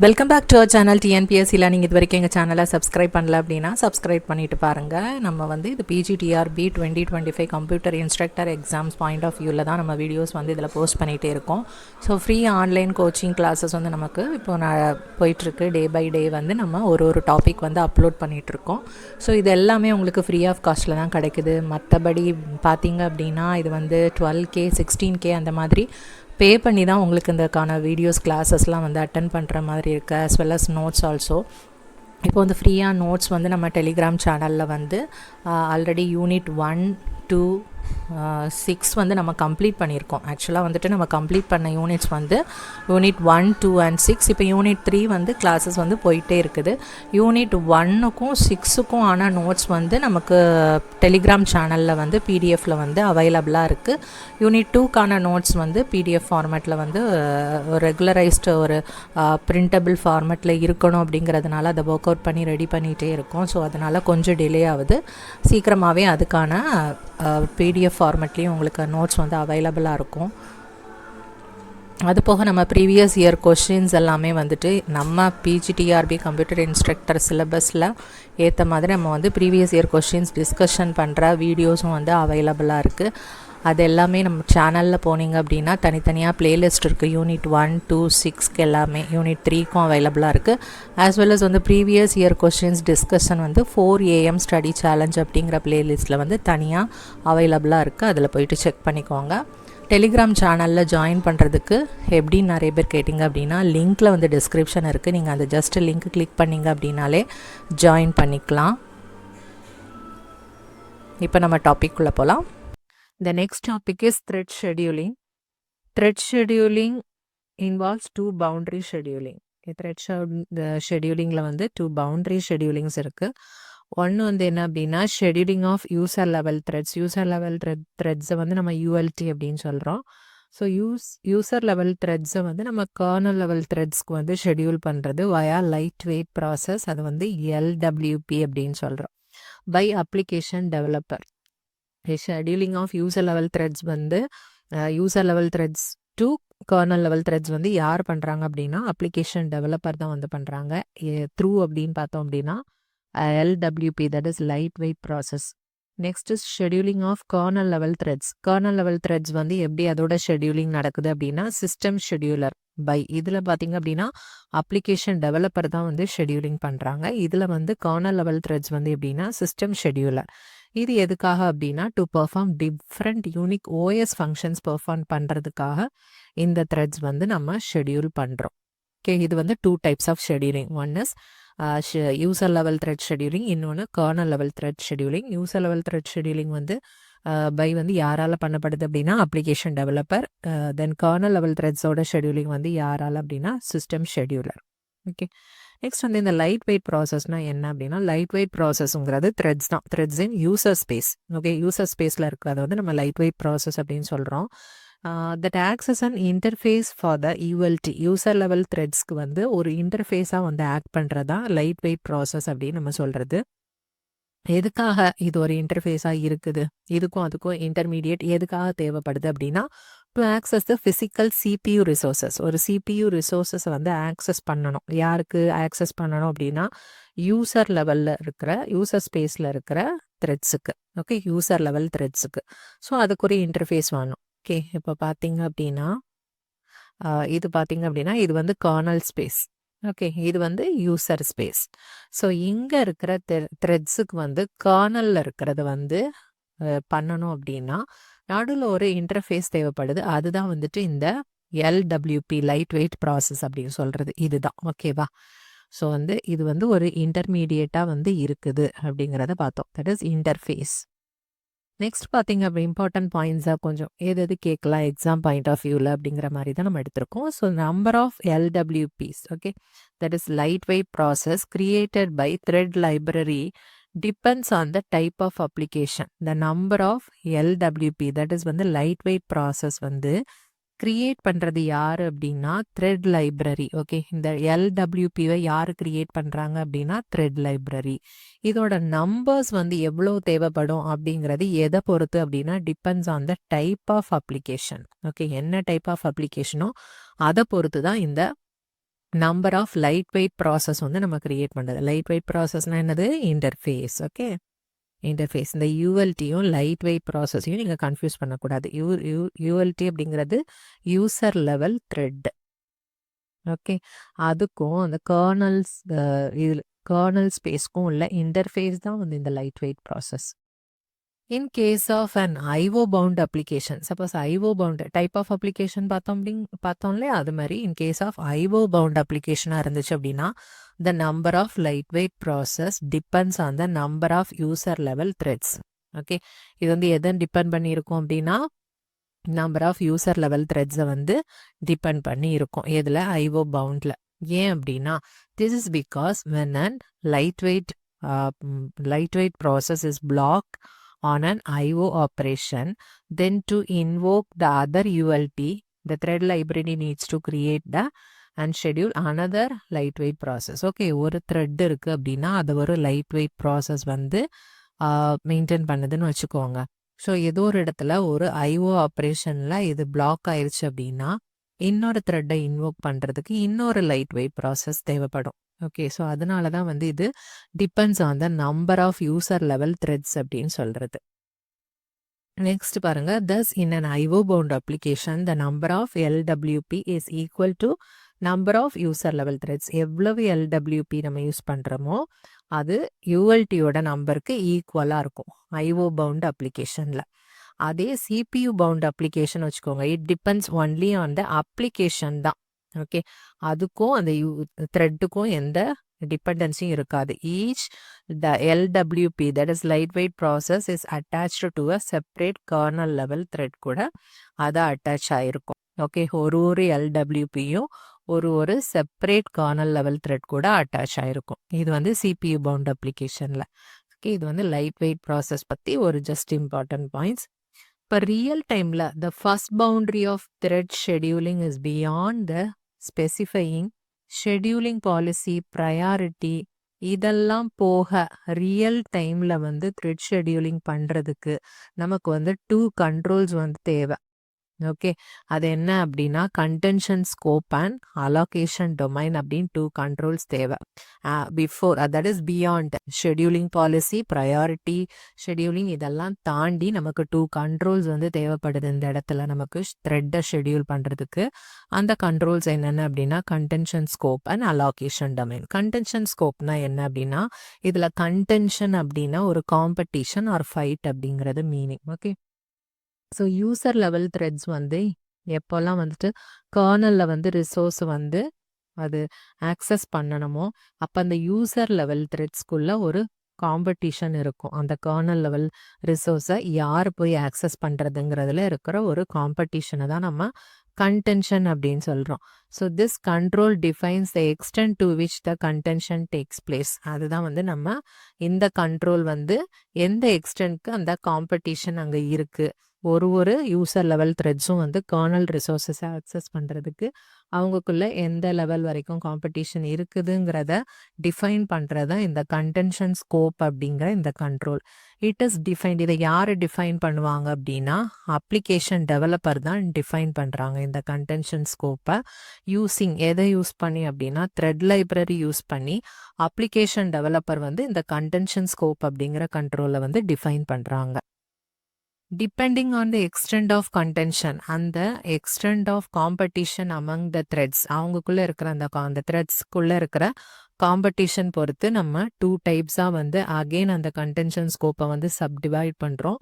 Welcome back to our channel TNPSC ல நீங்கள் இது வரைக்கும் எங்கள் சேனலை சப்ஸ்கிரைப் பண்ணல அப்படின்னா சப்ஸ்கிரைப் பண்ணிட்டு பாருங்கள். நம்ம வந்து இது PGTRB 2025 computer instructor exams point of வியூவில் தான் நம்ம வீடியோஸ் வந்து இதில் போஸ்ட் பண்ணிகிட்டே இருக்கோம். So free online coaching classes வந்து நமக்கு இப்போ போயிட்டுருக்கு. டே பை டே வந்து நம்ம ஒரு டாபிக் வந்து அப்லோட் பண்ணிகிட்ருக்கோம். ஸோ இது எல்லாமே உங்களுக்கு ஃப்ரீ ஆஃப் காஸ்ட்டில் தான் கிடைக்குது. மற்றபடி பார்த்தீங்க அப்படின்னா இது வந்து 12K 16K அந்த மாதிரி பே பண்ணி தான் உங்களுக்கு இந்தக்கான வீடியோஸ் கிளாஸஸ்லாம் வந்து அட்டன் பண்ணுற மாதிரி இருக்குது. as well as notes also. இப்போ வந்து ஃப்ரீயாக நோட்ஸ் வந்து நம்ம டெலிகிராம் சேனலில் வந்து ஆல்ரெடி யூனிட் 1 2 6 வந்து நம்ம கம்ப்ளீட் பண்ணியிருக்கோம். ஆக்சுவலாக வந்துட்டு நம்ம கம்ப்ளீட் பண்ண யூனிட்ஸ் வந்து யூனிட் 1 2 and 6. இப்போ யூனிட் 3 வந்து கிளாஸஸ் வந்து போயிட்டே இருக்குது. யூனிட் 1க்கும் 6க்கும் ஆன நோட்ஸ் வந்து நமக்கு டெலிகிராம் சேனலில் வந்து பிடிஎஃப்பில் வந்து அவைலபிளாக இருக்குது. யூனிட் 2க்கான நோட்ஸ் வந்து பிடிஎஃப் ஃபார்மேட்டில் வந்து ரெகுலரைஸ்டு ஒரு பிரிண்டபிள் ஃபார்மேட்டில் இருக்கணும் அப்படிங்கிறதுனால அதை ஒர்க் அவுட் பண்ணி ரெடி பண்ணிகிட்டே இருக்கோம். ஸோ அதனால் கொஞ்சம் டிலே ஆகுது. சீக்கிரமாகவே அதுக்கான பிடிஎஃப் ஃபார்மேட்லேயும் உங்களுக்கு நோட்ஸ் வந்து அவைலபிளாக இருக்கும். அது போக நம்ம ப்ரீவியஸ் இயர் கொஷின்ஸ் எல்லாமே வந்துட்டு நம்ம PGTRB கம்ப்யூட்டர் இன்ஸ்ட்ரக்டர் சிலபஸில் ஏற்ற மாதிரி நம்ம வந்து ப்ரீவியஸ் இயர் கொஷின்ஸ் டிஸ்கஷன் பண்ணுற வீடியோஸும் வந்து அவைலபிளாக இருக்குது. அது எல்லாமே நம்ம சேனலில் போனீங்க அப்படின்னா தனித்தனியாக ப்ளேலிஸ்ட் இருக்குது. யூனிட் 1 2 6க்கு எல்லாமே, யூனிட் 3க்கும் அவைலபிளாக இருக்குது. ஆஸ் வெல் அஸ் வந்து ப்ரீவியஸ் இயர் கொஷின்ஸ் டிஸ்கஷன் வந்து 4 AM ஸ்டடி சேலஞ்ச் அப்படிங்கிற ப்ளேலிஸ்ட்டில் வந்து தனியாக அவைலபிளாக இருக்குது. அதில் போயிட்டு செக் பண்ணிக்கோங்க. டெலிகிராம் சேனலில் ஜாயின் பண்ணுறதுக்கு எப்படின்னு நிறைய பேர் கேட்டிங்க அப்படின்னா லிங்க்கில் வந்து டிஸ்கிரிப்ஷன் இருக்குது. நீங்கள் அந்த ஜஸ்ட் லிங்க் கிளிக் பண்ணிங்க அப்படின்னாலே ஜாயின் பண்ணிக்கலாம். இப்போ நம்ம டாபிக்குள்ளே போகலாம். The next topic is thread scheduling. Thread scheduling involves two boundary scheduling. Thread schedulingல வந்து two boundary schedulings இருக்குது. ஒன்று வந்து என்ன அப்படின்னா scheduling of user level threads. User level த்ரெட்ஸை வந்து நம்ம ULT அப்படின்னு சொல்கிறோம். ஸோ யூசர் லெவல் த்ரெட்ஸை வந்து நம்ம கர்னல் லெவல் த்ரெட்ஸ்க்கு வந்து ஷெடியூல் பண்ணுறது வயா லைட் வெயிட் ப்ராசஸ். அது வந்து LWP அப்படின்னு சொல்கிறோம். By application developer. Scheduling of user level threads வந்து user level threads to kernel level threads வந்து யார் பண்ணுறாங்க அப்படின்னா அப்ளிகேஷன் டெவலப்பர் தான் வந்து பண்ணுறாங்க. த்ரூ அப்படின்னு பார்த்தோம் அப்படின்னா LWP, that is lightweight process. Next is scheduling of kernel level threads. Kernel level threads வந்து எப்படி அதோட ஷெடியூலிங் நடக்குது அப்படின்னா சிஸ்டம் ஷெடியூலர் பை. இதில் பார்த்தீங்க அப்படின்னா அப்ளிகேஷன் டெவலப்பர் தான் வந்து ஷெடியூலிங் பண்ணுறாங்க. இதில் வந்து கர்னல் லெவல் த்ரெட்ஸ் வந்து எப்படின்னா சிஸ்டம் ஷெடியூலர். இது எதுக்காக அப்படின்னா to perform different unique OS functions perform பண்ணுறதுக்காக இந்த த்ரெட்ஸ் வந்து நம்ம ஷெடியூல் பண்ணுறோம். ஓகே, இது வந்து 2 types of scheduling. One is user level thread scheduling, இன்னொன்று kernel level thread scheduling. User level thread scheduling வந்து பை வந்து யாரால் பண்ணப்படுது அப்படின்னா application developer. Then kernel level த்ரெட்ஸோட ஷெடியூலிங் வந்து யாரால் அப்படின்னா சிஸ்டம் ஷெடியூலர். ஓகே, நெக்ஸ்ட் வந்து இந்த லைட் வெயிட் ப்ராசஸ்னால் என்ன அப்படின்னா லைட் வெயிட் ப்ராசஸ்ங்கிறது த்ரெட்ஸ் தான். த்ரெட்ஸ் இன் யூசர் ஸ்பேஸ். ஓகே, யூசர் ஸ்பேஸில் இருக்கிறத வந்து நம்ம லைட் வெயிட் ப்ராசஸ் அப்படின்னு சொல்கிறோம். that acts as an interface for the ULT user level த்ரெட்ஸ்க்கு வந்து ஒரு இன்டர்ஃபேஸாக வந்து ஆக்ட் பண்ணுறதா லைட் வெயிட் ப்ராசஸ் அப்படின்னு நம்ம சொல்கிறது. எதுக்காக இது ஒரு இன்டர்ஃபேஸாக இருக்குது, இதுக்கும் அதுக்கும் இன்டர்மீடியேட் எதுக்காக தேவைப்படுது அப்படின்னா to access the physical CPU resources. ஒரு CPU ரிசோர்ஸஸை வந்து ஆக்சஸ் பண்ணணும். யாருக்கு ஆக்சஸ் பண்ணணும் அப்படின்னா யூசர் லெவலில் இருக்கிற யூசர் ஸ்பேஸில் இருக்கிற த்ரெட்ஸுக்கு. ஓகே, யூசர் லெவல் த்ரெட்ஸுக்கு. ஸோ அதுக்கு ஒரு இன்டர்ஃபேஸ் வேணும். ஓகே, இப்போ பார்த்தீங்க அப்படின்னா இது வந்து கர்னல் ஸ்பேஸ். ஓகே, இது வந்து யூசர் ஸ்பேஸ். ஸோ இங்கே இருக்கிற த்ரெட்ஸுக்கு வந்து கர்னலில் இருக்கிறத வந்து பண்ணணும் அப்படின்னா நடுவில் ஒரு இன்டர்ஃபேஸ் தேவைப்படுது. அதுதான் வந்துட்டு இந்த LWP லைட் வெயிட் ப்ராசஸ் அப்படின்னு சொல்கிறது. இதுதான். ஓகேவா? ஸோ வந்து இது வந்து ஒரு இன்டர்மீடியேட்டாக வந்து இருக்குது அப்படிங்கிறத பார்த்தோம். That is interface. நெக்ஸ்ட் பார்த்தீங்க அப்படி இம்பார்ட்டன்ட் பாயிண்ட்ஸாக கொஞ்சம் எது கேட்கலாம் எக்ஸாம் பாயிண்ட் ஆஃப் வியூவில் அப்படிங்கிற மாதிரி தான் நம்ம எடுத்திருக்கோம். So number of LWPs, okay, that is light weight process created by thread library depends on the type of application. The number of LWP, that is வந்து லைட் வெயிட் ப்ராசஸ் வந்து create பண்ணுறது யார் அப்படின்னா த்ரெட் லைப்ரரி. ஓகே, இந்த LWPவை யார் create பண்ணுறாங்க அப்படின்னா thread library. இதோட நம்பர்ஸ் வந்து எவ்வளோ தேவைப்படும் அப்படிங்கிறது எதை பொறுத்து அப்படின்னா depends on the type of application. Okay, என்ன டைப் ஆஃப் அப்ளிகேஷனோ அதை பொறுத்து தான் இந்த number of light weight process வந்து நம்ம கிரியேட் பண்ணுறது. லைட் வெயிட் ப்ராசஸ்னால் என்னது? இன்டர்ஃபேஸ். Okay, interface. இந்த யூஎல்டியும் லைட் வெயிட் ப்ராசஸையும் நீங்கள் கன்ஃபியூஸ் பண்ணக்கூடாது. யூஎல்டி அப்படிங்கிறது யூசர் லெவல் த்ரெட். ஓகே, அதுக்கும் அந்த கர்னல்ஸ் இதில் கர்னல் ஸ்பேஸ்க்கும் உள்ள இன்டர்ஃபேஸ் தான் வந்து இந்த light weight process. In case of an IO bound application, suppose IO bound type of application பார்த்தோம்ல, அது மாதிரி in case of IO bound application இருந்துச்சு அப்படின்னா the number of lightweight process depends on the number of user level threads. Okay, இது வந்து எதன் depend பண்ணி இருக்கும் அப்படின்னா நம்பர் ஆஃப் யூசர் லெவல் த்ரெட்ஸை வந்து டிபெண்ட் பண்ணி இருக்கும். எதில்? IO boundல. ஏன் அப்படின்னா this is because when an lightweight process is blocked on an IO operation, then to invoke the other ULT, the thread library needs to create and schedule another lightweight process. Okay, ஒரு thread இருக்கு அப்படின்னா அது ஒரு lightweight process வந்து maintain பண்ணுதுன்னு வச்சுக்கோங்க. So ஏதோ ஒரு இடத்துல ஒரு IO ஆப்ரேஷனில் இது பிளாக் ஆயிடுச்சு அப்படின்னா இன்னொரு த்ரெட்டை இன்வோக் பண்ணுறதுக்கு இன்னொரு lightweight process தேவைப்படும். ஓகே, ஸோ அதனால தான் வந்து இது depends on the number of user level threads அப்படின்னு சொல்கிறது. நெக்ஸ்ட் பாருங்க, thus in an IO bound application the number of LWP is equal to number of user level threads. எவ்வளவு LWP நம்ம யூஸ் பண்ணுறோமோ அது ULTயோட நம்பருக்கு ஈக்குவலாக இருக்கும் IO bound அப்ளிகேஷனில். அதே CPU bound அப்ளிகேஷன் வச்சுக்கோங்க, it depends only on the application தான். ஓகே, அதுக்கும் அந்த த்ரெட்டுக்கும் எந்த டிபெண்டன்சியும் இருக்காது. Each the LWP that is lightweight process is attached to a separate kernel level thread கூட அது அட்டாச் ஆகிருக்கும். ஓகே, ஒரு LWPயும் ஒரு செப்பரேட் கர்னல் லெவல் த்ரெட் கூட அட்டாச் ஆகிருக்கும். இது வந்து CPU bound அப்ளிகேஷனில். ஓகே, இது வந்து லைட் வெயிட் ப்ராசஸ் பற்றி ஒரு ஜஸ்ட் இம்பார்ட்டன்ட் பாயிண்ட்ஸ். இப்போ ரியல் டைமில் the first boundary of thread scheduling is beyond the specifying scheduling policy priority. இதெல்லாம் போக ரியல் டைமில் வந்து த்ரெட் ஷெடியூலிங் பண்ணுறதுக்கு நமக்கு வந்து 2 கண்ட்ரோல்ஸ் வந்து தேவை. ஓகே, அது என்ன அப்படின்னா contention scope and allocation domain அப்படின்னு 2 கண்ட்ரோல்ஸ் தேவை. Before that is beyond scheduling policy priority scheduling இதெல்லாம் தாண்டி நமக்கு 2 கண்ட்ரோல்ஸ் வந்து தேவைப்படுது இந்த இடத்துல நமக்கு த்ரெட்டை ஷெடியூல் பண்ணுறதுக்கு. அந்த கண்ட்ரோல்ஸ் என்னென்ன அப்படின்னா contention scope and allocation domain. Contention ஸ்கோப்னா என்ன அப்படின்னா இதில் கண்டென்ஷன் அப்படின்னா ஒரு காம்படிஷன் ஆர் ஃபைட் அப்படிங்கிறது meaning. Okay, so user level threads வந்து எப்போல்லாம் வந்துட்டு கர்னலில் வந்து ரிசோர்ஸ் வந்து அது ஆக்சஸ் பண்ணணுமோ அப்போ அந்த யூசர் லெவல் த்ரெட்ஸ்குள்ளே ஒரு காம்படிஷன் இருக்கும். அந்த கர்னல் லெவல் ரிசோர்ஸை யார் போய் ஆக்சஸ் பண்ணுறதுங்கிறதுல இருக்கிற ஒரு காம்படிஷனை தான் நம்ம கண்டென்ஷன் அப்படின்னு சொல்கிறோம். So this control defines the extent to which the contention takes place. அதுதான் வந்து நம்ம இந்த கண்ட்ரோல் வந்து எந்த எக்ஸ்டென்ட்க்கு அந்த காம்படிஷன் அங்கே இருக்குது. ஒரு யூசர் லெவல் த்ரெட்ஸும் வந்து கர்னல் ரிசோர்ஸஸை ஆக்சஸ் பண்ணுறதுக்கு அவங்களுக்குள்ள எந்த லெவல் வரைக்கும் காம்படிஷன் இருக்குதுங்கிறத டிஃபைன் பண்ணுறது தான் இந்த கண்டென்ஷன் ஸ்கோப் அப்படிங்கிற இந்த கண்ட்ரோல். It is defined. இதை யார் டிஃபைன் பண்ணுவாங்க அப்படின்னா அப்ளிகேஷன் டெவலப்பர் தான் டிஃபைன் பண்ணுறாங்க இந்த கண்டென்ஷன் ஸ்கோப்பை. யூஸிங் எதை யூஸ் பண்ணி அப்படின்னா த்ரெட் லைப்ரரி யூஸ் பண்ணி அப்ளிகேஷன் டெவலப்பர் வந்து இந்த கண்டென்ஷன் ஸ்கோப் அப்படிங்கிற கண்ட்ரோலை வந்து டிஃபைன் பண்ணுறாங்க. Depending on the extent of contention and the extent of competition among the threads, அவங்களுக்குள்ள இருக்கிற அந்த த்ரெட்ஸ்குள்ள இருக்கிற காம்படிஷன் பொறுத்து நம்ம 2 டைப்ஸாக வந்து அகெயின் அந்த கண்டென்ஷன் ஸ்கோப்பை வந்து சப்டிவைட் பண்ணுறோம்.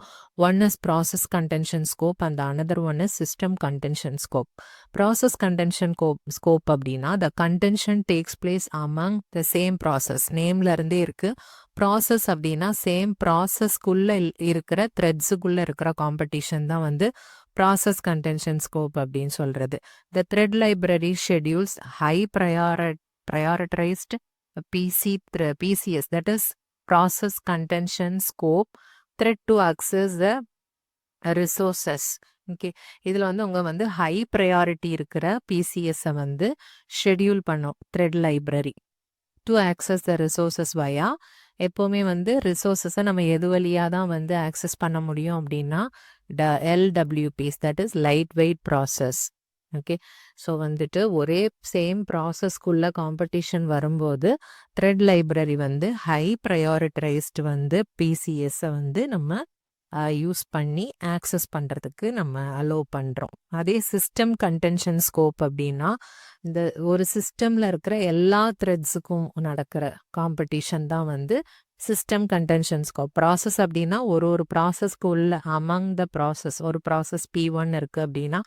One is process contention scope and another one is system contention scope. Process contention scope அப்படின்னா the contention takes place among the same process. நேம்ல இருந்தே இருக்கு. ப்ராசஸ் அப்படின்னா சேம் ப்ராசஸ்க்குள்ளே இருக்கிற த்ரெட்ஸுக்குள்ளே இருக்கிற காம்படிஷன் தான் வந்து ப்ராசஸ் கண்டென்ஷன் ஸ்கோப் அப்படின்னு சொல்கிறது. The thread library schedules high prioritized PCS, that is process contention scope thread to access the resources. Okay, இதில் வந்து உங்கள் வந்து ஹை ப்ரையாரிட்டி இருக்கிற PCSஸை வந்து ஷெடியூல் பண்ணோம் thread library to access the resources via. எப்போவுமே வந்து ரிசோர்ஸஸை நம்ம எது வழியாக தான் வந்து ஆக்சஸ் பண்ண முடியும் அப்படின்னா LWPs, that is light weight process. Okay. So வந்துட்டு ஒரே சேம் ப்ராசஸ்க்குள்ள காம்படிஷன் வரும்போது த்ரெட் லைப்ரரி வந்து ஹை ப்ரையாரிட்டைஸ்டு வந்து பிசிஎஸ்ஸை வந்து நம்ம யூஸ் பண்ணி ஆக்சஸ் பண்ணுறதுக்கு நம்ம அலோவ் பண்ணுறோம். அதே சிஸ்டம் கன்டென்ஷன் ஸ்கோப் அப்படின்னா இந்த ஒரு சிஸ்டமில் இருக்கிற எல்லா த்ரெட்ஸுக்கும் நடக்கிற காம்படிஷன் தான் வந்து சிஸ்டம் கன்டென்ஷன் ஸ்கோப். ப்ராசஸ் அப்படின்னா ஒரு ப்ராசஸ்க்கு உள்ள அமங் த ப்ராசஸ், ஒரு ப்ராசஸ் P1 இருக்குது அப்படின்னா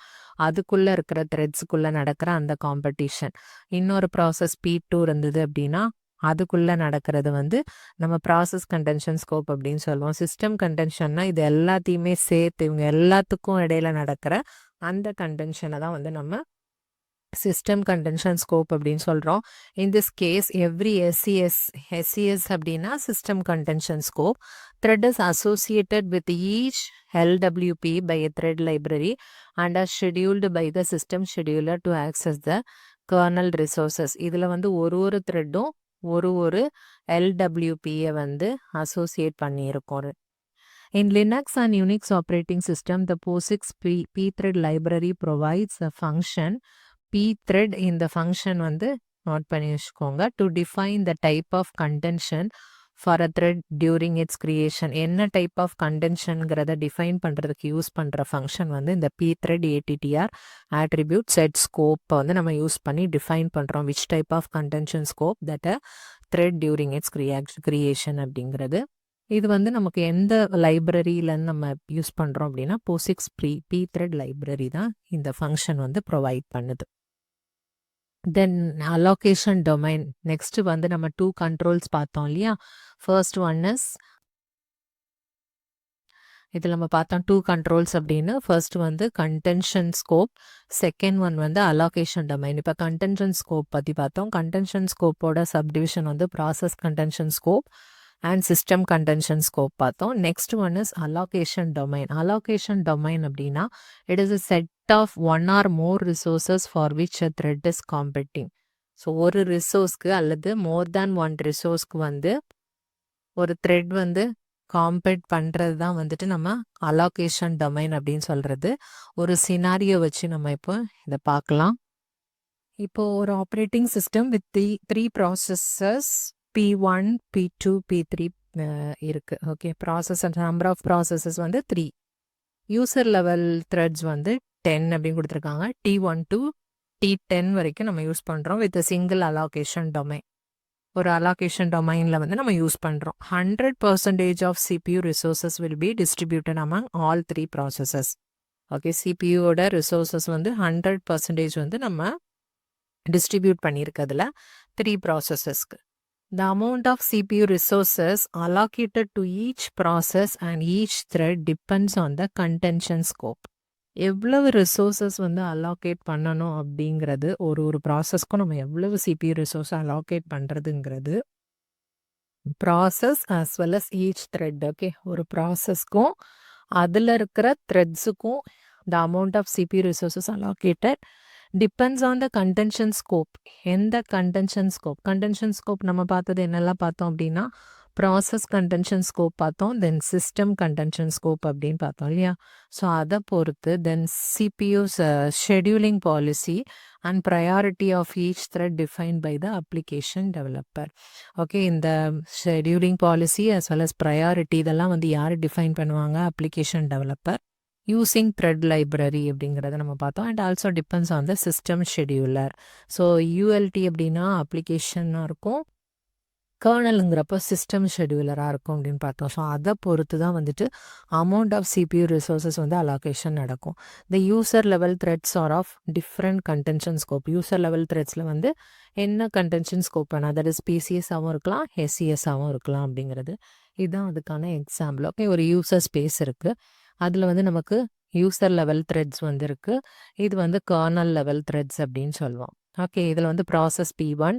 அதுக்குள்ளே இருக்கிற த்ரெட்ஸுக்குள்ளே நடக்கிற அந்த காம்படிஷன். இன்னொரு ப்ராசஸ் P2 இருந்தது அப்படின்னா அதுக்குள்ளே நடக்கிறது வந்து நம்ம ப்ராசஸ் கன்டென்ஷன் ஸ்கோப் அப்படின்னு சொல்லுவோம். சிஸ்டம் கன்டென்ஷன்னா இது எல்லாத்தையுமே சேர்த்து இவங்க எல்லாத்துக்கும் இடையில நடக்கிற அந்த கன்டென்ஷனை தான் வந்து நம்ம சிஸ்டம் கன்டென்ஷன் ஸ்கோப் அப்படின்னு சொல்கிறோம். In this case every SCS அப்படின்னா system contention scope. Thread is associated with each LWP by a thread library and are scheduled by the system scheduler to access the kernel resources. இதில் வந்து ஒரு த்ரெட்டும் ஒரு LWP-யை வந்து associate பண்ணியிருக்கோம். In Linux and Unix operating system, the POSIX pthread library provides a function pthread. இந்த function வந்து note பண்ணி வச்சுக்கோங்க. To define the type of contention for a thread during its creation. என்ன டைப் ஆஃப் கன்டென்ஷனுங்கிறத define பண்ணுறதுக்கு use பண்ணுற function வந்து இந்த pthread attr attribute set scope வந்து நம்ம யூஸ் பண்ணி டிஃபைன் பண்ணுறோம். Which type of contention scope that a thread during its creation அப்படிங்கிறது. இது வந்து நமக்கு எந்த லைப்ரரியிலன்னு நம்ம யூஸ் பண்ணுறோம் அப்படின்னா POSIX pthread லைப்ரரி தான் இந்த ஃபங்க்ஷன் வந்து ப்ரொவைட் பண்ணுது. தென் அலோகேஷன் டொமைன். நெக்ஸ்ட் வந்து நம்ம 2 கண்ட்ரோல்ஸ் பார்த்தோம் இல்லையா. ஃபர்ஸ்ட் ஒன் இஸ் இதில் நம்ம பார்த்தோம் 2 கண்ட்ரோல்ஸ் அப்படின்னு. ஃபர்ஸ்ட் வந்து கன்டென்ஷன் ஸ்கோப், செகண்ட் ஒன் வந்து அலோகேஷன் டொமைன். இப்போ கன்டென்ஷன் ஸ்கோப் பற்றி பார்த்தோம். கன்டென்ஷன் ஸ்கோப்போட சப்டிவிஷன் வந்து process contention scope and system contention scope பார்த்தோம். Next one is allocation domain. Allocation domain அப்படின்னா it is a set of one or more resources for which a thread is competing. So ஒரு ரிசோர்ஸ்க்கு அல்லது மோர் than one ரிசோர்ஸ்க்கு வந்து ஒரு thread வந்து combat பண்ணுறது தான் வந்துட்டு நம்ம அலோகேஷன் டொமைன் அப்படின்னு சொல்கிறது. ஒரு சினாரியோ வச்சு நம்ம இப்போ இதை பார்க்கலாம். இப்போ ஒரு operating system with three processes P1, P2, P3 இருக்குது. Okay, processor number of processes வந்து 3. யூசர் லெவல் த்ரெட்ஸ் வந்து 10 அப்படின்னு கொடுத்துருக்காங்க. T1 to T10 வரைக்கும் நம்ம யூஸ் பண்ணுறோம் வித் சிங்கிள் அலோகேஷன் டொமைன். ஒரு அலோகேஷன் டொமைனில் வந்து நம்ம யூஸ் பண்ணுறோம். 100% of CPU resources will be distributed among all 3 processes. Okay, சிபியூவோட ரிசோர்ஸஸ் வந்து 100% வந்து நம்ம டிஸ்ட்ரிபியூட் பண்ணியிருக்கிறதுல 3 ப்ராசஸஸ்க்கு. The amount of CPU resources allocated to each process and each thread depends on the contention scope. எவ்வளவு ரிசோர்ஸஸ் வந்து allocate பண்ணணும் அப்படிங்கிறது, ஒரு ப்ராசஸ்க்கும் நம்ம எவ்வளவு CPU ரிசோர்ஸ் அலோகேட் பண்ணுறதுங்கிறது process as well as each thread. Okay, ஒரு ப்ராசஸ்க்கும் அதில் இருக்கிற த்ரெட்ஸுக்கும் the amount of CPU resources allocated depends on the contention scope. எந்த contention scope? contention scope நம்ம பார்த்தது என்னெல்லாம் பார்த்தோம் அப்படின்னா ப்ராசஸ் கன்டென்ஷன் ஸ்கோப் பார்த்தோம், தென் சிஸ்டம் கன்டென்ஷன் ஸ்கோப் அப்படின்னு பார்த்தோம் இல்லையா. ஸோ அதை பொறுத்து then CPU's scheduling policy and priority of each thread defined by the application developer. Okay, இந்த scheduling policy as well as priority இதெல்லாம் வந்து யார் டிஃபைன் பண்ணுவாங்க? Application developer using thread library அப்படிங்கிறத நம்ம பார்த்தோம். And also depends on the system scheduler. So ULT அப்படின்னா அப்ளிகேஷனாக இருக்கும், கர்னலுங்கிறப்போ சிஸ்டம் ஷெடியூலராக இருக்கும் அப்படின்னு பார்த்தோம். ஸோ அதை பொறுத்து தான் வந்துட்டு அமௌண்ட் ஆஃப் சிபியூ ரிசோர்ஸஸ் வந்து அலோகேஷன் நடக்கும். The user level threads are of different contention scope. User level த்ரெட்ஸில் வந்து என்ன கன்டென்ஷன் ஸ்கோப் வேணா, தட் இஸ் பிசிஎஸ்ஸாகவும் இருக்கலாம், எஸ்சிஎஸ்ஸாகவும் இருக்கலாம் அப்படிங்கிறது. இதுதான் அதுக்கான எக்ஸாம்பிள். ஓகே, ஒரு யூசர் ஸ்பேஸ் இருக்குது, அதில் வந்து நமக்கு யூசர் லெவல் த்ரெட்ஸ் வந்து இருக்குது. இது வந்து கர்னல் லெவல் த்ரெட்ஸ் அப்படின்னு சொல்லுவோம். ஓகே, இதில் வந்து ப்ராசஸ் P1,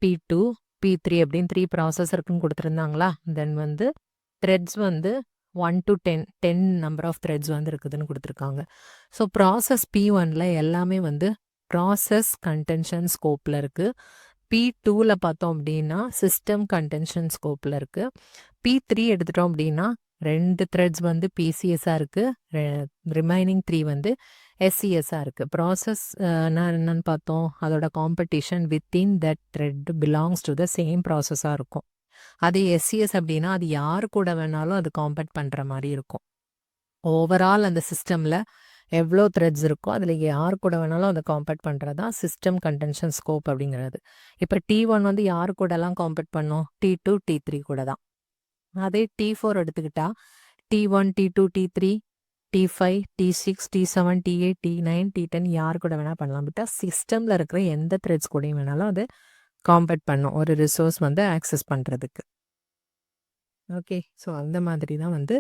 P2, P3 அப்படின்னு 3 ப்ராசஸ் இருக்குன்னு கொடுத்துருந்தாங்களா. தென் வந்து த்ரெட்ஸ் வந்து 1 to 10 நம்பர் ஆஃப் த்ரெட்ஸ் வந்து இருக்குதுன்னு கொடுத்துருக்காங்க. ஸோ ப்ராசஸ் P1ல எல்லாமே வந்து ப்ராசஸ் கன்டென்ஷன் ஸ்கோப்பில் இருக்குது. P2ல பார்த்தோம் அப்படின்னா சிஸ்டம் கன்டென்ஷன் ஸ்கோப்பில் இருக்குது. P3 எடுத்துட்டோம் அப்படின்னா 2 த்ரெட்ஸ் வந்து பிசிஎஸ்ஸாக இருக்குது, ரிமைனிங் 3 வந்து எஸ்சிஎஸ்ஸாக இருக்குது. ப்ராசஸ் என்னன்னு பார்த்தோம், அதோட competition within that thread belongs to the same ப்ராசஸாக இருக்கும். அதே எஸ்சிஎஸ் அப்படின்னா அது யார் கூட வேணாலும் அது காம்பேட் பண்ணுற மாதிரி இருக்கும். ஓவரால் அந்த சிஸ்டமில் எவ்வளோ த்ரெட்ஸ் இருக்கோ அதில் யார் கூட வேணாலும் அதை காம்பேட் பண்ணுறது தான் சிஸ்டம் கண்டென்ஷன் ஸ்கோப் அப்படிங்கிறது. இப்போ T1 வந்து யார் கூடலாம் காம்பேட் பண்ணோம், T2 T3 கூட தான். அதே T4 எடுத்துக்கிட்டா T1 T2 T3 T5 T6 T7 T8 T9 T10 யார் கூட வேணால் பண்ணலாம். பட் சிஸ்டமில் இருக்கிற எந்த த்ரெட்ஸ் கூடயும் வேணாலும் அது காம்பேட் பண்ணும் ஒரு ரிசோர்ஸ் வந்து ஆக்சஸ் பண்ணுறதுக்கு. ஓகே, ஸோ அந்த மாதிரி தான் வந்து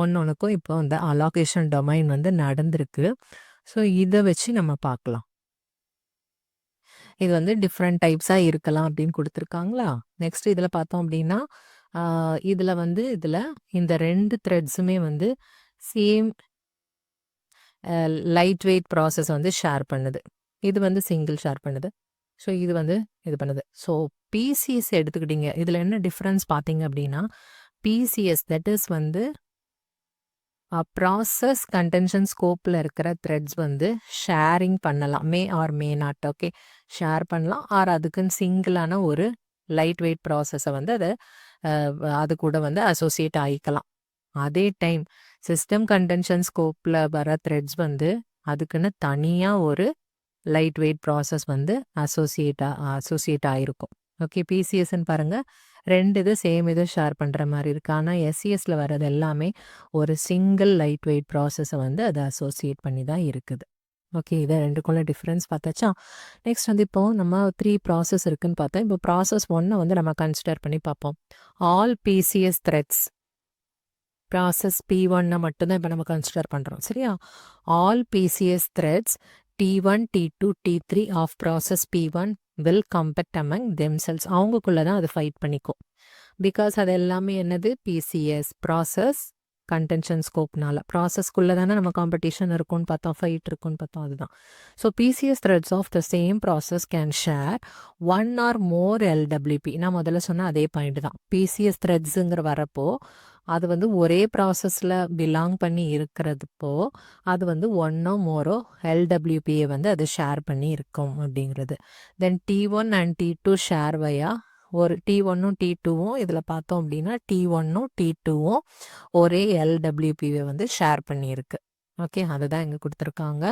ஒன்னொன்றுக்கும் இப்போ வந்து அலோகேஷன் டொமைன் வந்து நடந்திருக்கு. ஸோ இதை வச்சு நம்ம பார்க்கலாம். இது வந்து டிஃப்ரெண்ட் டைப்ஸாக இருக்கலாம் அப்படின்னு கொடுத்துருக்காங்களா. நெக்ஸ்ட் இதில் பார்த்தோம் அப்படின்னா இதில் வந்து இந்த 2 த்ரெட்ஸுமே வந்து சேம் லைட் வெயிட் ப்ராசஸ் வந்து ஷேர் பண்ணுது. இது வந்து சிங்கிள் ஷேர் பண்ணுது. ஸோ இது வந்து இது பண்ணுது. ஸோ பிசிஎஸ் எடுத்துக்கிட்டீங்க, இதில் என்ன டிஃப்ரென்ஸ் பார்த்தீங்க அப்படின்னா பிசிஎஸ் தட் இஸ் வந்து ப்ராசஸ் கண்டென்ஷன் ஸ்கோப்பில் இருக்கிற த்ரெட்ஸ் வந்து ஷேரிங் பண்ணலாம், மே R may not. Okay, share பண்ணலாம். ஆர் அதுக்குன்னு சிங்கிளான ஒரு லைட் வெயிட் ப்ராசஸை வந்து அது கூட வந்து அசோசியேட் ஆகிக்கலாம். அதே டைம் சிஸ்டம் கண்டென்ஷன் ஸ்கோப்பில் வர த்ரெட்ஸ் வந்து அதுக்குன்னு தனியாக ஒரு லைட் வெயிட் ப்ராசஸ் வந்து அசோசியேட் ஆகிருக்கும். ஓகே, பிசிஎஸ்ன்னு பாருங்கள், 2 இது சேம் இது ஷேர் பண்ணுற மாதிரி இருக்குது. ஆனால் எஸ்சிஎஸ்ல வர்றது எல்லாமே ஒரு சிங்கிள் லைட் வெயிட் ப்ராசஸை வந்து அதை அசோசியேட் பண்ணி தான் இருக்குது. ஓகே, இதை 2க்குள்ள டிஃப்ரென்ஸ் பார்த்தாச்சா. நெக்ஸ்ட் வந்து இப்போ நம்ம 3 ப்ராசஸ் இருக்குன்னு பார்த்தோம். இப்போ ப்ராசஸ் 1 வந்து நம்ம கன்சிடர் பண்ணி பார்ப்போம். All PCS threads process P1 மட்டும்தான் இப்போ நம்ம கன்சிடர் பண்ணுறோம். சரியா, all PCS threads T1 T2 T3 of process P1 will compete among themselves. அவங்களுக்குள்ள தான் அது ஃபைட் பண்ணிக்கும். பிகாஸ் அது எல்லாமே என்னது, பிசிஎஸ் ப்ராசஸ் கண்டென்ஷன் ஸ்கோப்னால ப்ராசஸ்க்குள்ளே தானே நம்ம காம்படிஷன் இருக்கும்னு பார்த்தோம், ஃபைட் இருக்குன்னு பார்த்தோம். அதுதான். So PCS threads of the same process can share 1 or more LWP. நான் முதல்ல சொன்ன அதே பாயிண்ட் தான். பிசிஎஸ் த்ரெட்ஸுங்கிற வரப்போ அது வந்து ஒரே ப்ராசஸில் பிலாங் பண்ணி இருக்கிறதுப்போ அது வந்து 1 or more LWPயை வந்து அது ஷேர் பண்ணி இருக்கும் அப்படிங்கிறது. தென் T1 and T2 ஷேர் வயா ஒரு T1ம் T2வும் இதில் பார்த்தோம் அப்படின்னா T1ம் T2வும் ஒரே LWPயை வந்து ஷேர் பண்ணியிருக்கு. ஓகே, அதுதான் இங்கே கொடுத்துருக்காங்க.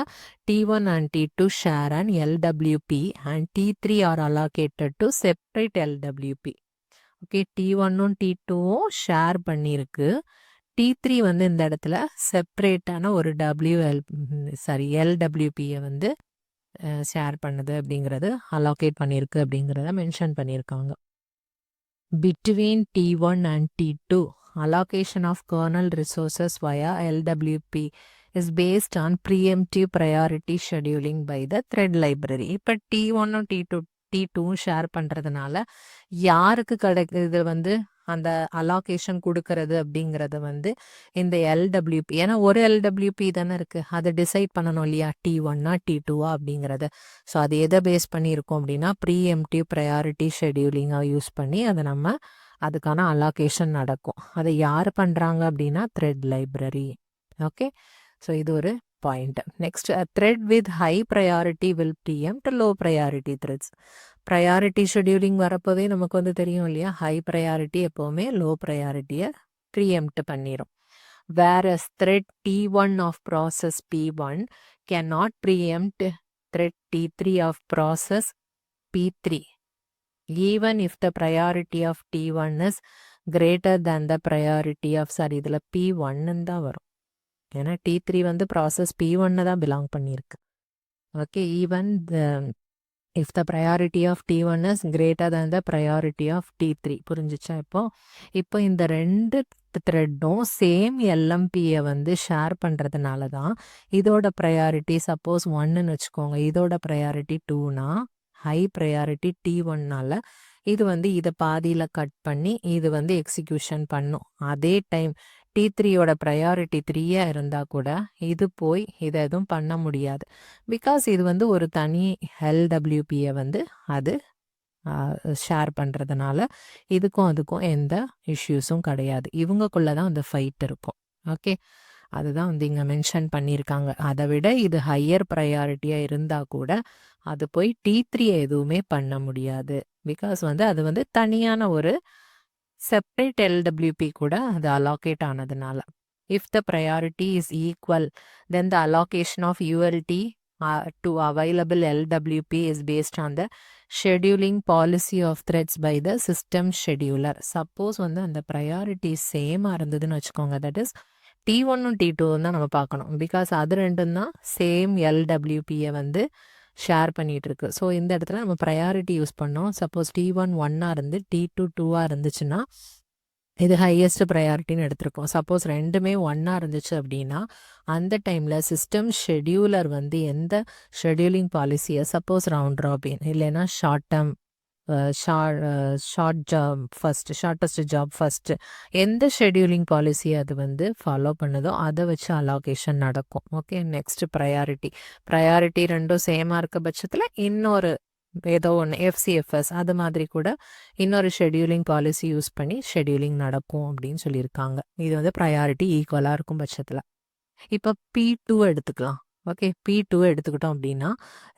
T1 and T2 share and LWP and T3 are allocated to separate LWP. Okay, T1ம் T2வும் ஷேர் பண்ணியிருக்கு. T3 வந்து இந்த இடத்துல செப்பரேட்டான ஒரு LWPயை வந்து ஷேர் பண்ணுது அப்படிங்கிறது, அலோகேட் பண்ணியிருக்கு அப்படிங்கிறத மென்ஷன் பண்ணியிருக்காங்க. Between T1 and T2, allocation of kernel resources via LWP is based on preemptive priority scheduling by the thread library. இப்போ T1ம் T2வும் ஷேர் பண்ணுறதுனால யாருக்கு கிடைக்கிறது வந்து அந்த அலோகேஷன் கொடுக்கறது அப்படிங்கிறது வந்து இந்த LWP. ஏன்னா ஒரு LWP தானே இருக்குது, அதை டிசைட் பண்ணணும் இல்லையா, T1 T2 அப்படிங்கிறது. ஸோ அது எதை பேஸ் பண்ணி இருக்கும் அப்படின்னா ப்ரீஎம்டிவ் ப்ரையாரிட்டி ஷெடியூலிங்காக யூஸ் பண்ணி அதை நம்ம அதுக்கான அலோகேஷன் நடக்கும். அதை யார் பண்ணுறாங்க அப்படின்னா த்ரெட் லைப்ரரி. ஓகே, ஸோ இது ஒரு point. Next, thread with high priority will preempt low priority threads. Priority scheduling வரப்போவே நமக்கு வந்து தெரியும் இல்லையா, ஹை ப்ரையாரிட்டி எப்போவுமே லோ ப்ரையாரிட்டியை ப்ரீஎம்ட் பண்ணிடும். whereas thread T1 of process P1 cannot preempt thread T3 of process P3 even if the priority of T1 is greater than the priority of இதில் P1 தான் வரும். ஏன்னா T3 வந்து process P1 தான் belong பண்ணியிருக்கு. Okay, even if the priority of T1 is greater than the priority of T3. புரிஞ்சிச்சா? இப்போ இந்த 2 த்ரெட்டும் சேம் LMPயை வந்து ஷேர் பண்ணுறதுனால தான் இதோட ப்ரையாரிட்டி சப்போஸ் 1ன்னு வச்சுக்கோங்க, இதோட ப்ரையாரிட்டி 2னா ஹை ப்ரையாரிட்டி T1னால இது வந்து இதை பாதியில் கட் பண்ணி இது வந்து எக்ஸிக்யூஷன் பண்ணும். அதே டைம் T3யோட ப்ரையாரிட்டி 3யாக இருந்தால் கூட இது போய் இதை எதுவும் பண்ண முடியாது. பிகாஸ் இது வந்து ஒரு தனி LWPயை வந்து அது ஷேர் பண்ணுறதுனால இதுக்கும் அதுக்கும் எந்த இஷ்யூஸும் கிடையாது. இவங்கக்குள்ளே தான் அந்த ஃபைட் இருக்கும். ஓகே, அதுதான் வந்து இங்கே மென்ஷன் பண்ணியிருக்காங்க. அதை விட இது ஹையர் ப்ரையாரிட்டியாக இருந்தால் கூட அது போய் T3 எதுவுமே பண்ண முடியாது. பிகாஸ் வந்து அது வந்து தனியான ஒரு செப்பரேட் LWP கூட அது அலோகேட் ஆனதுனால. If the priority is equal, then the allocation of ULT to available LWP is based on the scheduling policy of threads by the system scheduler. Suppose வந்து அந்த priority சேமாக இருந்ததுன்னு வச்சுக்கோங்க, that is T1 T2 தான் நம்ம பார்க்கணும். Because அது ரெண்டும் தான் சேம் LWPயை வந்து ஷேர் பண்ணிகிட்டு இருக்கு. ஸோ இந்த இடத்துல நம்ம ப்ரையாரிட்டி யூஸ் பண்ணோம். சப்போஸ் T1 1ஆக இருந்து T2 2ஆக இருந்துச்சுன்னா இது ஹையஸ்ட் ப்ரையாரிட்டின்னு எடுத்திருக்கோம். சப்போஸ் ரெண்டுமே 1ஆக இருந்துச்சு அப்படின்னா அந்த டைமில் சிஸ்டம் ஷெடியூலர் வந்து எந்த ஷெடியூலிங் பாலிசியை, சப்போஸ் ரவுண்ட் ராபின் இல்லைன்னா short term short job first, shortest job first, எந்த ஷெடியூலிங் பாலிசியை அது வந்து ஃபாலோ பண்ணுதோ அதை வச்சு அலோகேஷன் நடக்கும். ஓகே, நெக்ஸ்ட் ப்ரையாரிட்டி ரெண்டும் சேமாக இருக்க பட்சத்தில் இன்னொரு ஏதோ ஒன்று FCFS அது மாதிரி கூட இன்னொரு ஷெடியூலிங் பாலிசி யூஸ் பண்ணி ஷெடியூலிங் நடக்கும் அப்படின்னு சொல்லியிருக்காங்க. இது வந்து ப்ரையாரிட்டி ஈக்குவலாக இருக்கும் பட்சத்தில். இப்போ P2 எடுத்துக்கலாம். ஓகே, P2 எடுத்துக்கிட்டோம் அப்படின்னா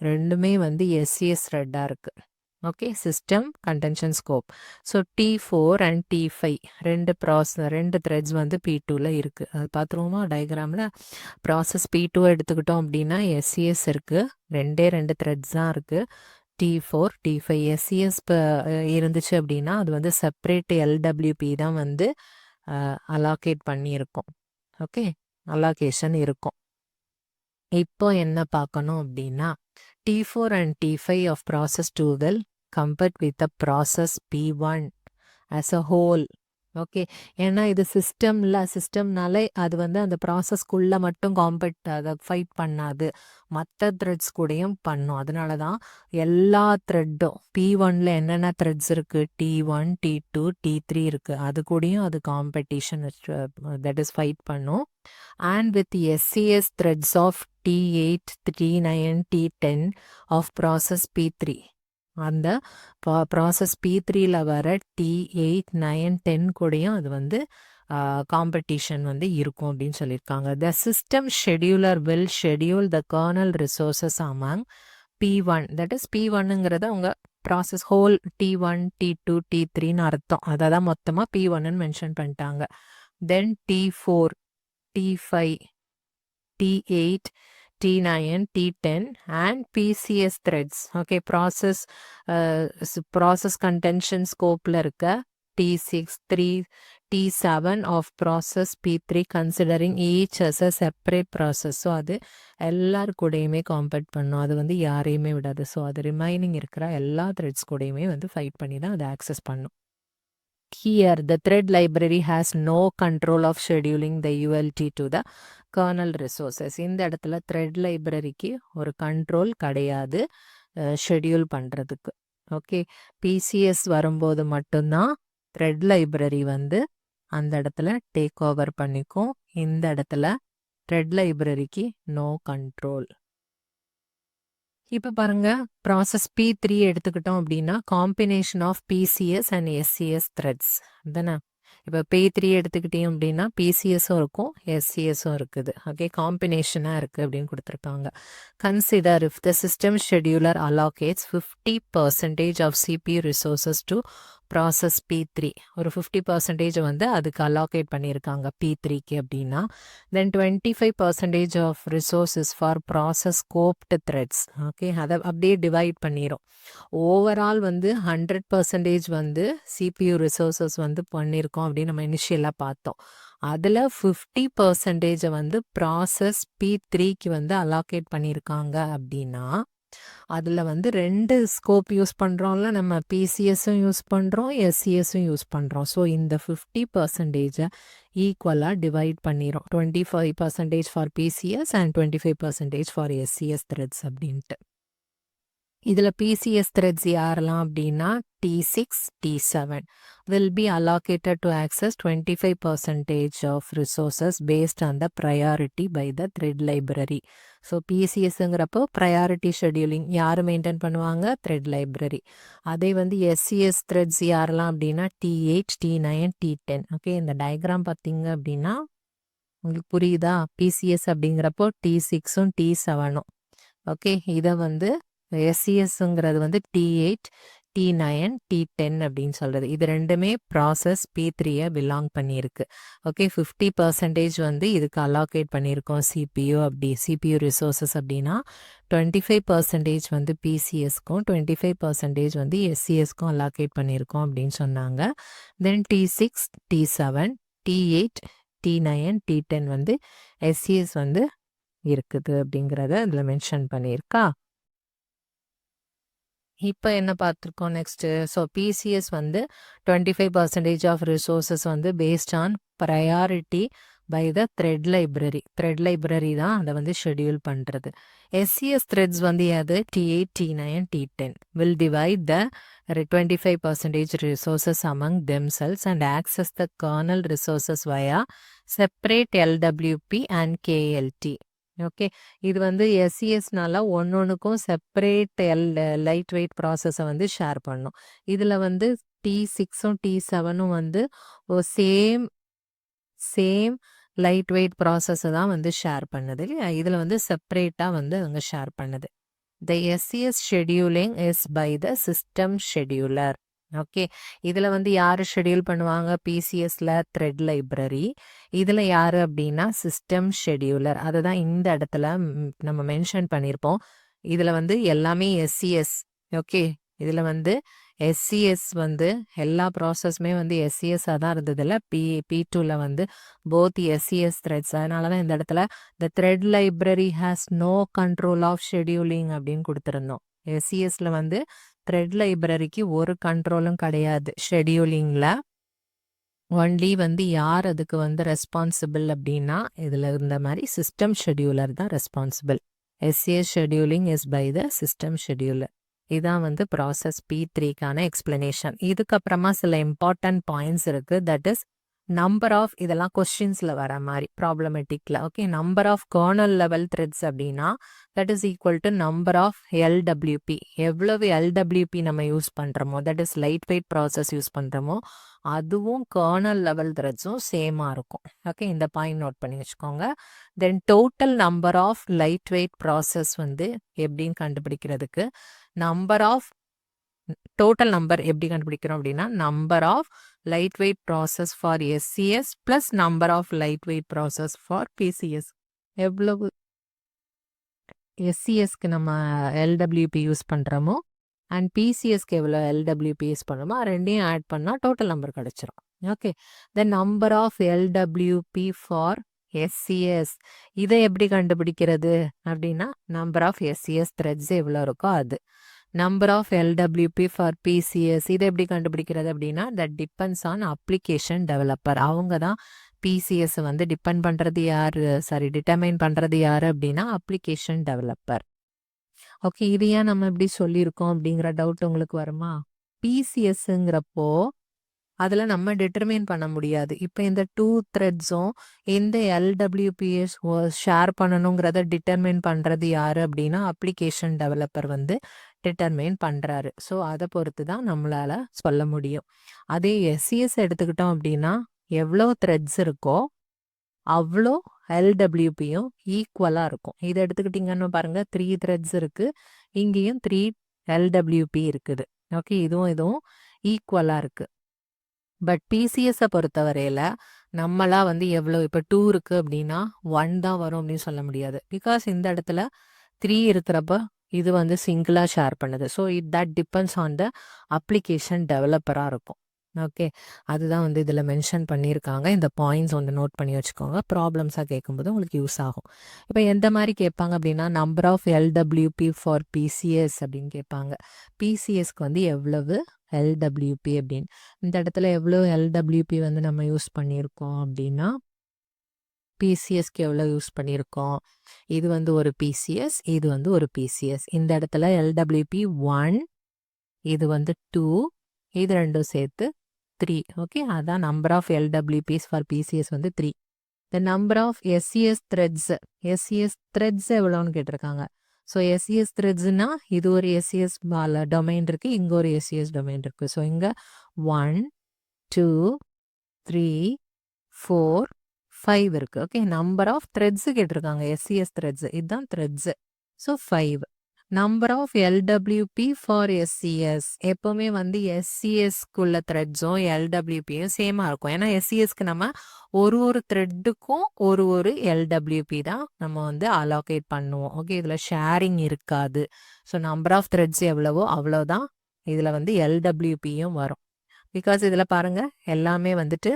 ரெண்டுமே வந்து SCS த்ரெட்டாக இருக்குது. Okay, system contention scope. So T4 and T5 ரெண்டு த்ரெட்ஸ் வந்து P2வில் இருக்குது. அது பார்த்துருவோமா டயக்ராமில். ப்ராசஸ் P2 எடுத்துக்கிட்டோம் அப்படின்னா SCS இருக்குது, ரெண்டு த்ரெட்ஸ் தான் இருக்குது. T4 T5 SCS இருந்துச்சு அப்படின்னா அது வந்து செப்பரேட் LWP தான் வந்து அலாகேட் பண்ணியிருக்கோம். ஓகே, அலாகேஷன் இருக்கும். இப்போ என்ன பார்க்கணும் அப்படின்னா T4 and T5 of process 2 will compete with the process P1 as a whole. Okay, ஏன்னா இது சிஸ்டம்னாலே அது வந்து அந்த ப்ராசஸ்க்குள்ளே மட்டும் அதை ஃபைட் பண்ணாது, மற்ற த்ரெட்ஸ் கூடயும் பண்ணும். அதனால தான் எல்லா த்ரெட்டும் P1ல் என்னென்ன த்ரெட்ஸ் இருக்குது, T1 T2 T3 இருக்குது, அது கூடயும் அது காம்படிஷன் தட் இஸ் ஃபைட் பண்ணும். And with SCS threads of T8 T9 T10 of process P3, அந்த ப்ராசஸ் P3யில் வர T8 9 10 கூடயும் அது வந்து காம்படிஷன் வந்து இருக்கும் அப்படின்னு சொல்லியிருக்காங்க. The system scheduler will schedule the kernel resources among P1, that is P1ங்கிறத உங்கள் ப்ராசஸ் ஹோல் T1 T2 T3ன்னு அர்த்தம். அதை தான் மொத்தமாக P1ன்னு மென்ஷன் பண்ணிட்டாங்க. தென் T4 T5 T8 T9 T10 and PCS threads. Okay, process contention scopeல இருக்க T6 3 T7 of process P3 considering each as a separate process. So அது எல்லாரு கூடயுமே காம்பேட் பண்ணும், அது வந்து யாரையுமே விடாது. ஸோ அது ரிமைனிங் இருக்கிற எல்லா த்ரெட்ஸ் கூடயுமே வந்து ஃபைட் பண்ணி தான் அதை ஆக்சஸ் பண்ணும். Here, the thread library has no control of scheduling the ULT to the kernel resources. இந்த இடத்துல thread libraryக்கு ஒரு கண்ட்ரோல் கிடையாது ஷெடியூல் பண்ணுறதுக்கு. ஓகே, PCS வரும்போது மட்டும்தான் thread library வந்து அந்த இடத்துல டேக் ஓவர் பண்ணிக்கும். இந்த இடத்துல thread libraryக்கு no control. இப்போ பாருங்க, ப்ராசஸ் P3 எடுத்துக்கிட்டோம் அப்படின்னா combination of PCS and SCS threads தானே. இப்போ P3 எடுத்துக்கிட்டோம் அப்படின்னா PCSும் இருக்கும் SCSும் இருக்குது. ஓகே, காம்பினேஷனாக இருக்குது அப்படின்னு கொடுத்துருக்காங்க. Consider if the system scheduler allocates 50% of CPU resources to process P3. ஒரு 50% வந்து அதுக்கு அலோகேட் பண்ணியிருக்காங்க P3க்கு அப்படின்னா, then 25% of resources for process scoped threads. Okay, அதை அப்படியே டிவைட் பண்ணிடும். ஓவரால் வந்து 100% வந்து CPU ரிசோர்ஸஸ் வந்து பண்ணியிருக்கோம் அப்படின்னு நம்ம இனிஷியலாக பார்த்தோம். அதில் 50% வந்து ப்ராசஸ் P3க்கு வந்து அலோகேட் பண்ணியிருக்காங்க அப்படின்னா அதில் வந்து ரெண்டு ஸ்கோப் யூஸ் பண்ணுறோம்ல, நம்ம PCSும் யூஸ் பண்ணுறோம் SCSும் யூஸ் பண்ணுறோம். ஸோ இந்த 50% ஈக்குவலாக டிவைட் பண்ணிடும். 25% for PCS and 25% for SCS threads அப்படின்ட்டு. இதில் PCS த்ரெட்ஸ் யாரெல்லாம் அப்படின்னா T6 T7 will be allocated to access 25% of resources based on the priority by the thread library. So PCSங்கிறப்போ ப்ரையாரிட்டி ஷெடியூலிங் யார் மெயின்டைன் பண்ணுவாங்க, த்ரெட் லைப்ரரி. அதே வந்து SCS threads யாரெல்லாம் அப்படின்னா T8 T9 T10. ஓகே, இந்த டயக்ராம் பார்த்தீங்க அப்படின்னா உங்களுக்கு புரியுதா? பிசிஎஸ் அப்படிங்கிறப்போ T6ம் T7ம். ஓகே, இதை வந்து எஸ்சிஎஸ்ங்கிறது வந்து T8 T9 T10 அப்படின்னு சொல்றது. இது ரெண்டுமே ப்ராசஸ் P3 பிலாங் பண்ணியிருக்கு. ஓகே, 50% வந்து இதுக்கு அலாகேட் பண்ணியிருக்கோம் சிபியூ. அப்படி சிபியூ ரிசோர்ஸஸ் அப்படின்னா 25% வந்து பிசிஎஸ்க்கும் 25% வந்து எஸ்சிஎஸ்க்கும் அலாகேட் பண்ணியிருக்கோம் அப்படின்னு சொன்னாங்க. தென் T6 T7 T8 T9 T10 வந்து எஸ்சிஎஸ் வந்து இருக்குது அப்படிங்கிறத இதில் மென்ஷன் பண்ணியிருக்கா. இப்போ என்ன பார்த்துருக்கோம் நெக்ஸ்ட்டு? ஸோ பிசிஎஸ் வந்து 25% ஆஃப் ரிசோர்ஸஸ் வந்து based on priority by the thread library. Thread library தான் அதை வந்து ஷெடியூல் பண்ணுறது. எஸ்சிஎஸ் த்ரெட்ஸ் வந்து எது? T8 T9 T10 will divide the 25% resources among themselves and access the kernel resources via separate LWP and KLT. Okay, இது வந்து எஸ்சிஎஸ்னால ஒன்னொன்றுக்கும் separate light weight ப்ராசஸை வந்து ஷேர் பண்ணும். இதில் வந்து T6ம் T7ம் வந்து சேம் லைட் வெயிட் ப்ராசஸை தான் வந்து ஷேர் பண்ணுது. இதில் வந்து செப்பரேட்டாக வந்து அவங்க ஷேர் பண்ணுது. The SCS scheduling is by the system scheduler. Okay, இதில் வந்து யார் ஷெடியூல் பண்ணுவாங்க? பிசிஎஸ்ல த்ரெட் லைப்ரரி. இதில் யார் அப்படின்னா சிஸ்டம் ஷெடியூலர். அதை தான் இந்த இடத்துல நம்ம மென்ஷன் பண்ணியிருப்போம். இதில் வந்து எல்லாமே எஸ்சிஎஸ். ஓகே, இதில் வந்து எஸ்சிஎஸ் வந்து எல்லா ப்ராசஸுமே வந்து எஸ்சிஎஸ்ஸாக தான் இருந்ததில்ல. P2ல வந்து போத் எஸ்சிஎஸ் த்ரெட்ஸ். அதனால தான் இந்த இடத்துல the thread library has no control of scheduling அப்படின்னு கொடுத்துருந்தோம். எஸ்சிஎஸ்ல வந்து த்ரெட் லைப்ரரிக்கு ஒரு கண்ட்ரோலும் கிடையாது ஷெடியூலிங்கில். ஒன்லி வந்து யார் அதுக்கு வந்து ரெஸ்பான்சிபிள் அப்படின்னா இதில் இருந்த மாதிரி சிஸ்டம் ஷெடியூலர் தான் responsible. SCS scheduling is by the system scheduler. இதான் வந்து ப்ராசஸ் P3க்கான எக்ஸ்பிளனேஷன். இதுக்கப்புறமா சில இம்பார்ட்டன்ட் பாயிண்ட்ஸ் இருக்குது. தட் இஸ் நம்பர் ஆஃப், இதெல்லாம் கொஸ்டின்ஸில் வர மாதிரி ப்ராப்ளமேட்டிக்கில். Okay, number of kernel level threads அப்படின்னா that is equal to number of LWP. எவ்வளவு LWP நம்ம யூஸ் பண்ணுறோமோ, that is light weight process use பண்ணுறோமோ, அதுவும் கர்னல் லெவல் த்ரெட்ஸும் சேமாக இருக்கும். ஓகே, இந்த பாயிண்ட் நோட் பண்ணி வச்சுக்கோங்க. Then total number of light weight process வந்து எப்படின்னு கண்டுபிடிக்கிறதுக்கு நம்பர் ஆஃப் டோட்டல் நம்பர் எப்படி கண்டுபிடிக்கிறோம் அப்படின்னா number of light weight process for SCS plus number of light weight process for PCS. எவ்வளவு எஸ்சிஎஸ்க்கு நம்ம LWP யூஸ் பண்ணுறோமோ அண்ட் பிசிஎஸ்க்கு எவ்வளோ LWP யூஸ் பண்ணுறோமோ ரெண்டையும் ஆட் பண்ணால் டோட்டல் நம்பர் கிடச்சிரும். Okay, the number of LWP for SCS இதை எப்படி கண்டுபிடிக்கிறது அப்படின்னா நம்பர் ஆஃப் எஸ்சிஎஸ் த்ரெட்ஸ் எவ்வளோ இருக்கோ அது. Number of LWP for PCS இதை எப்படி கண்டுபிடிக்கிறது அப்படின்னா that depends on application developer. அவங்க தான் பிசிஎஸ் வந்து டிபெண்ட் பண்ணுறது யார், டிட்டர்மைன் பண்ணுறது யார் அப்படின்னா அப்ளிகேஷன் டெவலப்பர். ஓகே, இது ஏன் நம்ம எப்படி சொல்லியிருக்கோம் அப்படிங்கிற டவுட் உங்களுக்கு வருமா? பிசிஎஸ்ங்கிறப்போ அதில் நம்ம டிட்டர்மைன் பண்ண முடியாது. இப்போ இந்த 2 த்ரெட்ஸும் எந்த LWPS ஷேர் பண்ணணுங்கிறத டிட்டர்மைன் பண்ணுறது யார் அப்படின்னா அப்ளிகேஷன் டெவலப்பர் வந்து டிட்டர்மைன் பண்ணுறாரு. ஸோ அதை பொறுத்து தான் நம்மளால் சொல்ல முடியும். அதே எஸ்சிஎஸ் எடுத்துக்கிட்டோம் அப்படின்னா எவ்வளோ த்ரெட்ஸ் இருக்கோ அவ்வளோ LWPயும் ஈக்குவலாக இருக்கும். இதை எடுத்துக்கிட்டிங்கன்னு பாருங்கள், 3 த்ரெட்ஸ் இருக்குது, இங்கேயும் 3 LWP இருக்குது. ஓகே, இதுவும் ஈக்குவலாக இருக்குது. பட் பிசிஎஸ்ஸை பொறுத்தவரையில் நம்மளா வந்து எவ்வளோ, இப்போ 2 இருக்குது அப்படின்னா 1 தான் வரும் அப்படின்னு சொல்ல முடியாது. பிகாஸ் இந்த இடத்துல 3 இருக்கிறப்ப இது வந்து சிங்கிளாக ஷேர் பண்ணுது. So that depends on the application டெவலப்பராக இருக்கும். ஓகே, அதுதான் வந்து இதில் மென்ஷன் பண்ணியிருக்காங்க. இந்த பாயிண்ட்ஸ் வந்து நோட் பண்ணி வச்சுக்கோங்க. ப்ராப்ளம்ஸாக கேட்கும்போது உங்களுக்கு யூஸ் ஆகும். இப்போ எந்த மாதிரி கேட்பாங்க அப்படின்னா number of LWP for PCS அப்படின்னு கேட்பாங்க. பிசிஎஸ்க்கு வந்து எவ்வளவு LWP அப்படின்னு. இந்த இடத்துல எவ்வளோ LWP வந்து நம்ம யூஸ் பண்ணியிருக்கோம் அப்படின்னா பிசிஎஸ்க்கு எவ்வளோ யூஸ் பண்ணியிருக்கோம். இது வந்து ஒரு பிசிஎஸ், இது வந்து ஒரு பிசிஎஸ். இந்த இடத்துல LWP 1, இது வந்து 2, இது ரெண்டும் சேர்த்து 3. ஓகே, அதான் number of LWPs for PCS வந்து 3. The number of SCS threads எவ்வளோன்னு கேட்டிருக்காங்க. ஸோ எஸ்சிஎஸ் த்ரெட்ஸ்னா இது ஒரு எஸ்சிஎஸ் டொமைன் இருக்குது, இங்கே ஒரு எஸ்சிஎஸ் டொமைன் இருக்குது. ஸோ இங்கே 1 2 3 4 5 இருக்கு. ஓகே, நம்பர் ஆஃப் த்ரெட்ஸ் கேட்டிருக்காங்க. SCS த்ரெட்ஸ் இதுதான் threads. So 5. Number of LWP for SCS. எப்போவுமே வந்து SCSக்குள்ள த்ரெட்ஸும் LWPயும் சேமாக இருக்கும். ஏன்னா SCSக்கு நம்ம ஒரு த்ரெட்டுக்கும் ஒரு LWP தான் நம்ம வந்து அலோகேட் பண்ணுவோம். ஓகே, இதில் ஷேரிங் இருக்காது. ஸோ நம்பர் ஆஃப் த்ரெட்ஸ் எவ்வளவோ அவ்வளோதான் இதில் வந்து LWPயும் வரும். பிகாஸ் இதில் பாருங்க எல்லாமே வந்துட்டு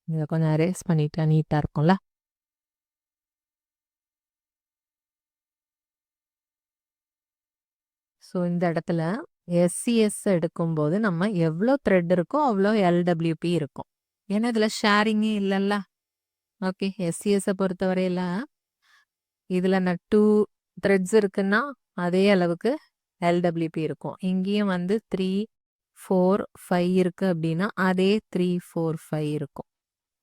இதை கொஞ்சம் அரேஸ் பண்ணிட்டா நீட்டாக இருக்கும்ல. ஸோ இந்த இடத்துல SCS எடுக்கும்போது நம்ம எவ்வளோ த்ரெட் இருக்கோ அவ்வளோ LWP இருக்கும். ஏன்னா இதில் ஷேரிங்கே இல்லைல்ல. ஓகே, SCSஐ பொறுத்தவரையில் இதில் நான் 2 த்ரெட்ஸ் இருக்குன்னா அதே அளவுக்கு LWP இருக்கும். இங்கேயும் வந்து 3, 4, 5 இருக்குது அப்படின்னா அதே 3, 4, 5 இருக்கும்.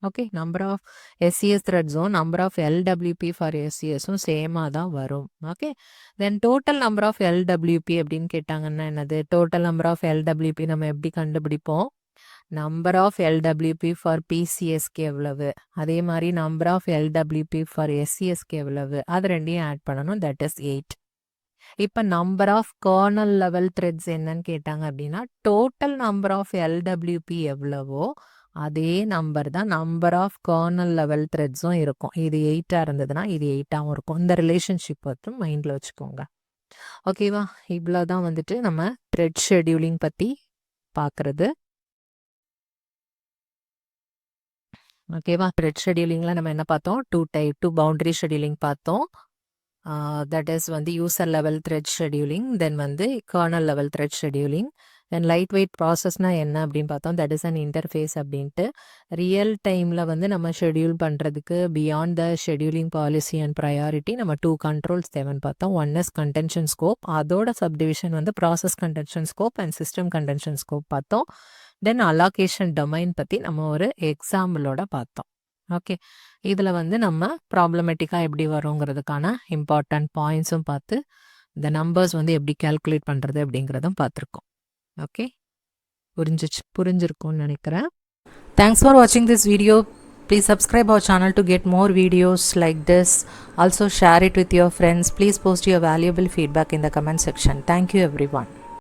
ஓகே, நம்பர் ஆஃப் SCS த்ரெட்ஸும் நம்பர் ஆஃப் LWP ஃபார் SCSும் சேமாக தான் வரும். Okay, then total number of LWP அப்படின்னு கேட்டாங்கன்னா என்னது? டோட்டல் நம்பர் ஆஃப் LWP நம்ம எப்படி கண்டுபிடிப்போம்? நம்பர் ஆஃப் LWP ஃபார் PCSக்கு எவ்வளவு, அதே மாதிரி நம்பர் ஆஃப் LWP ஃபார் SCSக்கு எவ்வளவு, அது ரெண்டையும் ஆட் பண்ணணும். That is 8. இப்போ number of kernel level threads என்னன்னு கேட்டாங்க அப்படின்னா டோட்டல் நம்பர் ஆஃப் LWP எவ்வளவோ அதே நம்பர் தான் நம்பர் ஆஃப் கர்னல் லெவல் த்ரெட்ஸும் இருக்கும். இது 8ஆக இருந்ததுன்னா இது 8ஆகவும் இருக்கும். இந்த ரிலேஷன்ஷிப் மட்டும் மைண்டில் வச்சுக்கோங்க. ஓகேவா, இவ்வளோ தான் வந்துட்டு நம்ம த்ரெட் ஷெடியூலிங் பற்றி பார்க்குறது. ஓகேவா, த்ரெட் ஷெடியூலிங்கில் நம்ம என்ன பார்த்தோம்? 2 பவுண்டரி ஷெடியூலிங் பார்த்தோம். தட் இஸ் வந்து user level thread scheduling, then வந்து kernel level thread scheduling, then light weight ப்ராசஸ்னா என்ன அப்படின்னு பார்த்தோம். தட் இஸ் அன் இன்டர்ஃபேஸ் அப்படின்ட்டு. ரியல் டைமில் வந்து நம்ம ஷெடியூல் பண்ணுறதுக்கு beyond the scheduling policy and priority நம்ம 2 கண்ட்ரோல்ஸ் தேவைன்னு பார்த்தோம். ஒன் இஸ் கண்டென்ஷன் ஸ்கோப், அதோட சப்டிவிஷன் வந்து process contention scope and system contention scope பார்த்தோம். தென் அலோகேஷன் டொமைன் பற்றி நம்ம ஒரு எக்ஸாம்பிளோட பார்த்தோம். ஓகே, இதில் வந்து நம்ம ப்ராப்ளமேட்டிக்காக எப்படி வருங்கிறதுக்கான இம்பார்ட்டன்ட் பாயிண்ட்ஸும் பார்த்து இந்த நம்பர்ஸ் வந்து எப்படி கால்குலேட் பண்ணுறது அப்படிங்கிறதும் பார்த்துருக்கோம். ஓகே, புரிஞ்சிருக்கும்னு நினைக்கிறேன். Thanks for watching this video. Please subscribe our channel to get more videos like this. Also share it with your friends. Please post your valuable feedback in the comment section. Thank you everyone.